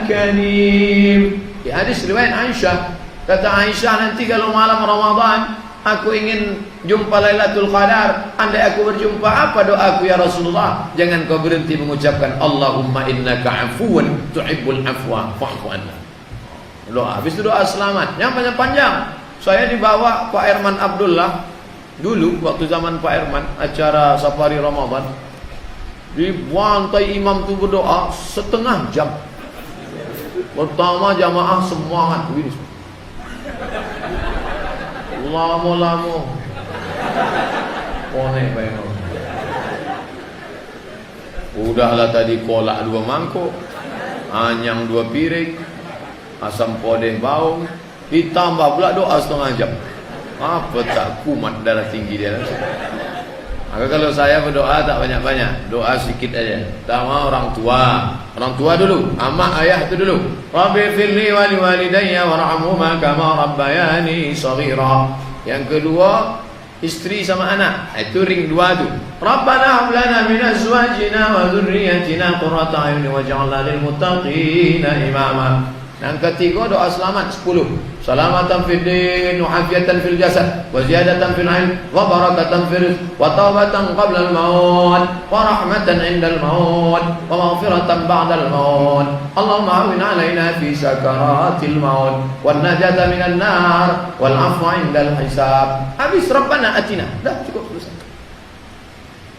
karim. Di hadis riwayat Aisyah, kata Aisyah, nanti kalau malam Ramadan aku ingin jumpa Lailatul Qadar, andai aku berjumpa, apa doaku ya Rasulullah? Jangan kau berhenti mengucapkan Allahumma innaka afuwan tuhibbul afwa fa'fu anna. Doa, habis itu doa selamat yang panjang-panjang. Saya dibawa Pak Herman Abdullah dulu waktu zaman Pak Herman acara safari Ramadan. Dibantai imam tu berdoa setengah jam. Pertama jamaah semangat begini. Lama-lama konek bayang. Udahlah tadi kolak 2 mangkuk, anyang 2 piring, asam podeh bau, ditambah pula doa setengah jam. Apa tak kumat darah tinggi dia. Maka kalau saya berdoa tak banyak-banyak, doa sedikit aja. Pertama orang tua dulu, amak ayah itu dulu. Rabbi firli wa liwalidayya warhamhuma kama rabbayani shaghira. Yang kedua istri sama anak, itu ring 2 tu. Rabbana hab lana min azwajina wa dhurriyyatina qurrata a'yun waj'alna lil muttaqina imama. Yang ketiga doa selamat 10. Salamatan fid din wa afiatan fil jasad wa ziyadatan fil ilm wa barakatan fil rizq wa taubatan qabla al maut wa rahmatan 'inda al maut wa maghfiratan ba'da al maut. Allahumma awin 'alaina fi sakaratil maut wan najata minan nar wal 'afwa 'inda al hisab. Habis Rabbana atina. Dah cukup selesai.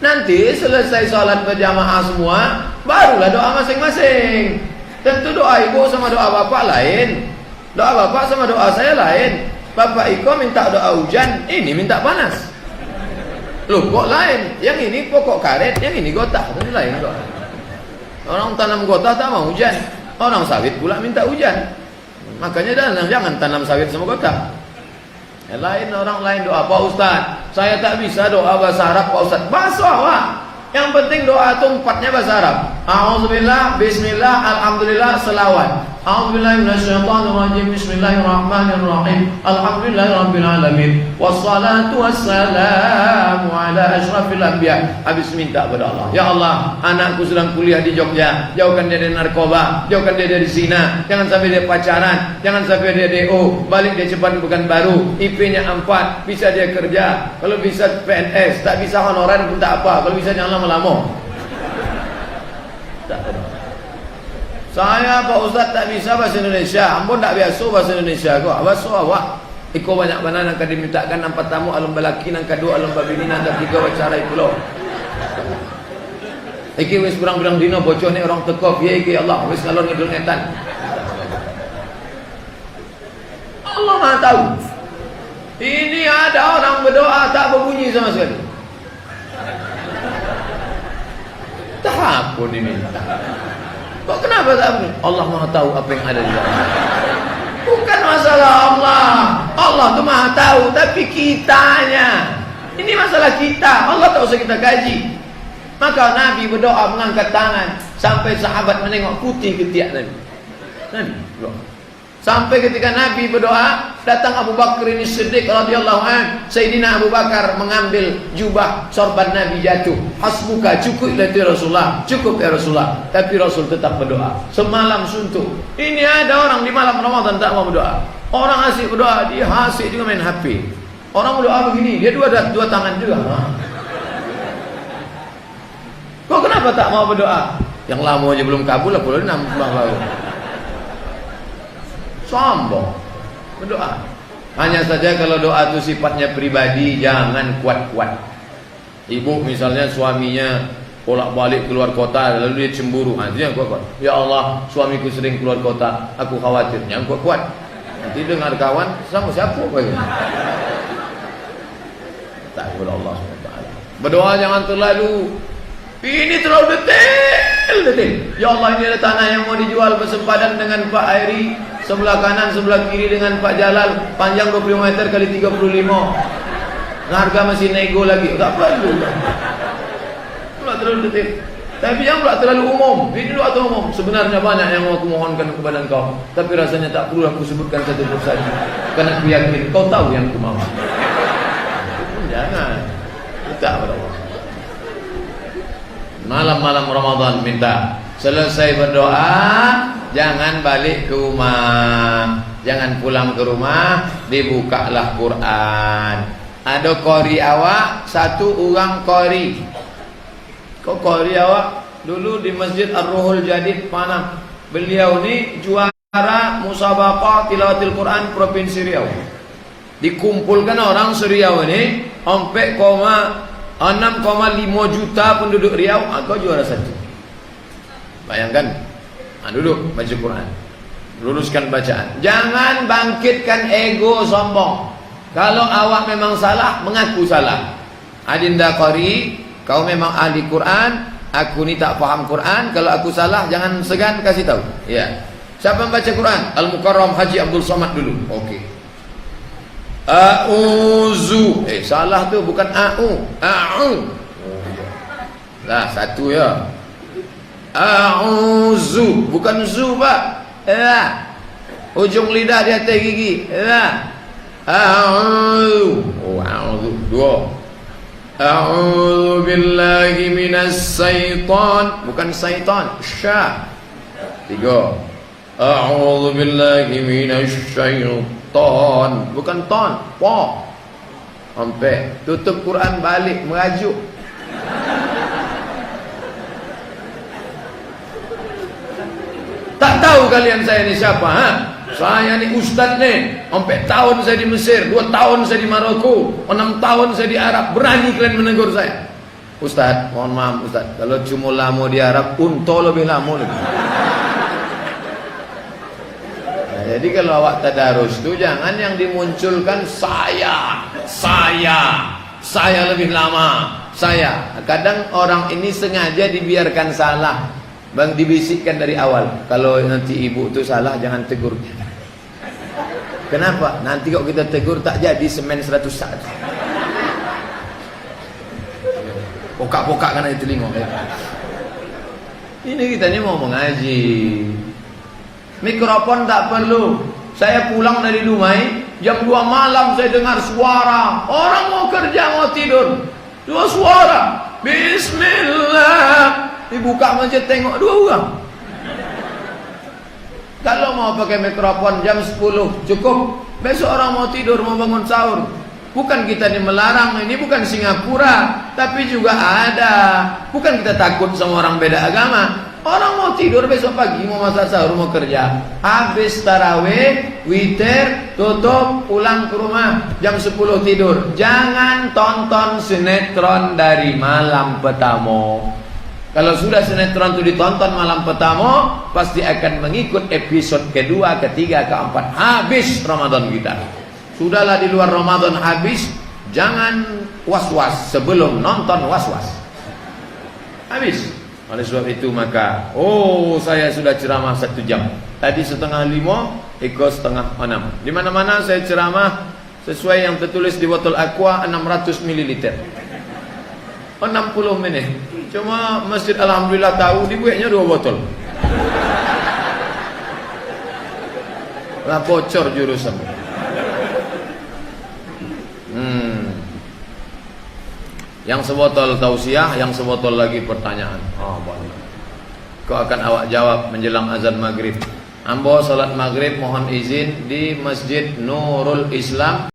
Nanti selesai salat berjamaah semua, barulah doa masing-masing. Tentu doa ibu sama doa bapak lain. Doa bapak sama doa saya lain. Bapak Iko minta doa hujan, ini minta panas. Loh, kok lain? Yang ini pokok karet, yang ini gotah. Itu lain kok. Orang tanam gotah tak mau hujan. Orang sawit pula minta hujan. Makanya jangan tanam sawit sama gotah. Yang lain, orang lain doa. Pak Ustaz, saya tak bisa doa bahasa Arab, Pak Ustaz. Bahasa awak. Yang penting doa itu 4-nya bahasa Arab. A'udzubillah, bismillah, alhamdulillah, selawat. A'udzubillahi minasyaitonirrajim. Bismillahirrahmanirrahim. Alhamdulillahirabbil alamin. Wassalatu wassalamu ala asyrafil anbiya. Habis minta kepada Allah. Ya Allah, anakku sedang kuliah di Jogja. Jauhkan dia dari narkoba, jauhkan dia dari zina. Jangan sampai dia pacaran, jangan sampai dia DO. Balik dia cepat bukan baru. IP-nya 4, bisa dia kerja. Kalau bisa PNS, tak bisa honorer pun tak apa. Kalau bisa jangan lama-lama. Tak ada. Saya Pak Ustaz tak bisa bahasa Indonesia. Ampun tak biasa bahasa Indonesia kok. Bahasa awak. Iko banyak mana nak dimintakan nampak tamu alam balaki nang kedua alam babini nang ketiga wacara pulau. Iki wis kurang-kurang dino bocor ni orang teko piye iki Allah wis ngalor ngidul ngetan. Allah Maha tahu. Ini ada orang berdoa tak berbunyi sama sekali. Tak apa diminta. Kok kenapa tak berbunyi? Allah Maha tahu apa yang ada di dalam. Bukan masalah Allah. Allah tu Maha tahu, tapi kitanya. Ini masalah kita. Allah tak usah kita kaji. Maka Nabi berdoa mengangkat tangan sampai sahabat menengok putih ketiak Nabi. Nabi berdoa. Sampai ketika Nabi berdoa, datang Abu Bakar ini Siddiq radhiyallahu an. Sayyidina Abu Bakar mengambil jubah sorban Nabi jatuh. Hasbuka, cukup ya Rasulullah, cukup ya Rasulullah. Tapi Rasul tetap berdoa. Semalam suntuk. Ini ada orang di malam Ramadan tak mau berdoa. Orang asik berdoa, dia asik juga main HP. Orang berdoa begini, dia dua tangan juga. Kok kenapa tak mau berdoa? Yang lama aja belum kabul, lah pula 6 bulan lalu. Sombong berdoa. Hanya saja kalau doa itu sifatnya pribadi, jangan kuat-kuat. Ibu misalnya suaminya bolak-balik keluar kota lalu dia cemburu, nanti yang kuat-kuat. Ya Allah, suamiku sering keluar kota, aku khawatir. Yang kuat-kuat. Nanti dengar kawan sama siapa bagi. Tak kepada Allah SWT. Berdoa jangan terlalu ini terlalu detail. Ya Allah, ini ada tanah yang mau dijual bersempadan dengan Pak Airi. Sebelah kanan, sebelah kiri dengan Pak Jalal. Panjang 25 meter kali 35. Harga masih nego lagi. Tak perlu. Pula terlalu detail. Tapi yang pula terlalu umum. Ini doa tu umum. Sebenarnya banyak yang mau aku mohonkan kepada engkau. Tapi rasanya tak perlu aku sebutkan satu persatu. Karena aku yakin kau tahu yang aku mau. Jangan. Minta kepada Allah. Malam-malam Ramadan minta. Selesai berdoa, jangan balik ke rumah. Jangan pulang ke rumah, dibukalah Quran. Ada qori awak, satu orang qori. Kok qori awak? Dulu di Masjid Ar-Ruhul Jadid Panang. Beliau ni juara musabaqah tilawatil Quran Provinsi Riau. Dikumpulkan orang se-Riau ini 6,5 juta penduduk Riau, aku juara satu. Bayangkan, duduk baca Quran, luruskan bacaan. Jangan bangkitkan ego sombong. Kalau awak memang salah, mengaku salah. Adinda qari, kau memang ahli Quran, aku ni tak faham Quran. Kalau aku salah, jangan segan kasih tahu. Ya. Siapa yang baca Quran? Al-Mukarram Haji Abdul Somad dulu. Okey. A'udzu. Salah tu bukan a'u. A'u. Lah satu ya. A'udzu, bukan zu pak. Ujung lidah di atas gigi. A'udzu. A'udzu. Dua. A'udzu billahi minas syaitan, bukan syaitan. Sya. Tiga. A'udzu billahi minas syaitan, bukan ton. Po. Sampai tutup Quran balik merajuk. Tak tahu kalian saya ni siapa, ha? Saya ni ustaz ni. 4 tahun saya di Mesir, 2 tahun saya di Maroko, 6 tahun saya di Arab. Berani kalian menegur saya? Ustaz, mohon maaf Ustaz, kalau cuma lama di Arab, unta lebih lama lagi. Nah, jadi kalau awak tadarus tu jangan yang dimunculkan saya Saya lebih lama. Saya. Kadang orang ini sengaja dibiarkan salah. Bang, dibisikkan dari awal. Kalau nanti ibu itu salah, jangan tegur. Kenapa? Nanti kalau kita tegur tak jadi semen 100 saat. Pokak-pokak kan itu telinga. Ini kita ini mau mengaji. Mikrofon tak perlu. Saya pulang dari Dumai, jam 2 malam saya dengar suara orang mau kerja, mau tidur. 2 suara. Bismillah. Dibuka masjid, tengok 2 orang. Kalau mau pakai mikrofon jam 10 cukup. Besok orang mau tidur, mau bangun sahur. Bukan kita ini melarang, ini bukan Singapura, tapi juga ada. Bukan kita takut sama orang beda agama. Orang mau tidur besok pagi, mau masak sahur, mau kerja. Habis tarawih, witir, tutup, pulang ke rumah. Jam 10 tidur. Jangan tonton sinetron dari malam pertama. Kalau sudah sinetron itu ditonton malam pertama, pasti akan mengikut episode kedua, ketiga, keempat. Habis Ramadan kita. Sudahlah di luar Ramadan habis. Jangan was-was sebelum nonton was-was. Habis. Oleh sebab itu maka, saya sudah ceramah 1 jam. Tadi 4:30, ikut 5:30. Di mana-mana saya ceramah sesuai yang tertulis di botol aqua 600 ml. 60 menit. Cuma Masjid Alhamdulillah tahu dibuatnya 2 botol. Lah bocor jurusan. Yang sebotol tausiah, yang sebotol lagi pertanyaan. Boleh. Kau akan awak jawab menjelang azan maghrib. Ambo salat maghrib mohon izin di Masjid Nurul Islam.